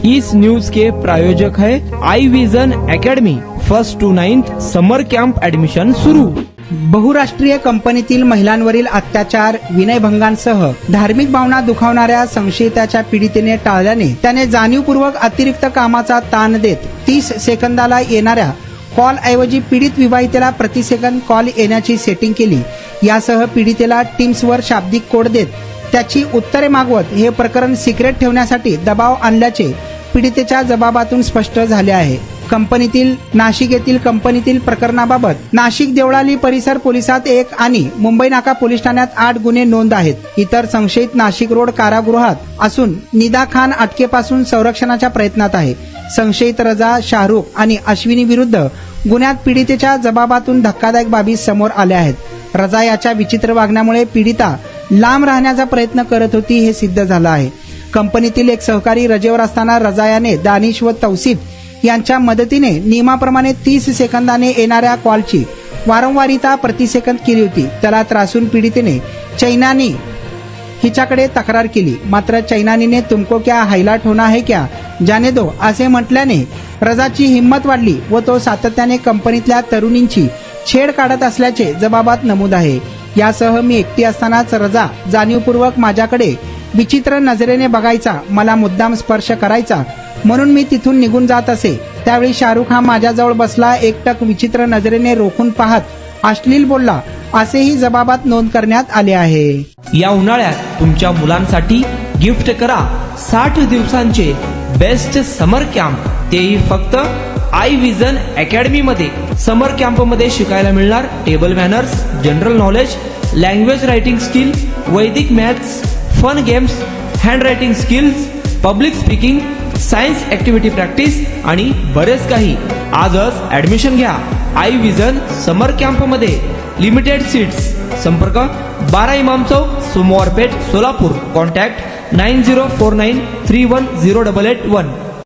इस news के प्रायोजक है Aai vision academy. 1st to 9th summer camp admission सुरू। बहुराष्ट्रीय कंपनीतील महिलांवरील अत्याचार, विनयभंगांसह धार्मिक भावना दुखावणाऱ्या संशयिताच्या पीडितेने टाळल्याने त्याने जाणीवपूर्वक अतिरिक्त कामाचा ताण देत 30 सेकंदाला येणाऱ्या कॉल ऐवजी पीडित विवाहितेला प्रति सेकंद कॉल येण्याची सेटिंग केली। यासह पीडितेला टीम्सवर शाब्दिक कोड देत त्याची उत्तरे मागवत हे प्रकरण सिक्रेट ठेवण्यासाठी दबाव आणल्याचे पीडितेच्या जबाबातून स्पष्ट झाले आहे। नाशिक येथील कंपनीतील प्रकरणाबाबत नाशिक देवळाली परिसर पोलिसात 1 आणि मुंबई नाका पोलीस ठाण्यात 8 गुन्हे नोंद आहेत। इतर संशयित नाशिक रोड कारागृहात असून निदा खान अटकेपासून संरक्षणाच्या प्रयत्नात आहे। संशयित रजा, शाहरुख आणि अश्विनी विरुद्ध गुन्ह्यात पीडितेच्या जबाबातून धक्कादायक बाबी समोर आल्या आहेत। रजा याच्या विचित्र वागण्यामुळे पीडिता लांब राहण्याचा प्रयत्न करत होती हे सिद्ध झालं आहे। कंपनीतील एक सहकारी रजेवर असताना रजा याने दानिश व तौसिफ यांच्या मदतीने नियमाप्रमाणे 30 सेकंदाने येणाऱ्या कॉलची वारंवारिता प्रति सेकंद केली होती। त्याला त्रासून पीडितेने चैनानी हिच्याकडे तक्रार केली, मात्र चैनानीने तुमको क्या हायलाइट होना है क्या जाने दो असे म्हटल्याने रजाची हिंमत वाढली व तो सातत्याने कंपनीतल्या तरुणींची छेड काढत असल्याचे जबाबात नमूद आहे। यासह मी एकटी असतानाच रजा जाणीवपूर्वक माझ्याकडे विचित्र नजरेने बघायचा, मला मुद्दाम स्पर्श करायचा, म्हणून मी तिथून निघून जात असे। त्यावेळी शाहरुख हा माझ्याजवळ बसला, एकटक विचित्र नजरेने रोखून पाहत अश्लील बोलला, असेही जबाबात नोंद करण्यात आले आहे। या उन्हाळ्यात तुमच्या मुलांसाठी गिफ्ट करा 60 दिवसांचे बेस्ट समर कॅम्प, तेही फक्त आई विजन अकॅडमी मध्ये। समर कॅम्प मध्ये शिकायला मिळणार table manners, general knowledge, language writing skill, Vedic maths, fun games, hand writing skills, public speaking, science activity practice आणि बरेच काही। आजच ऍडमिशन घ्या आई विजन समर कॅम्प मध्ये। Limited seats. संपर्क 12 इमाम चौक, सोमवारपेठ, सोलापूर। कॉन्टॅक्ट 9049310881।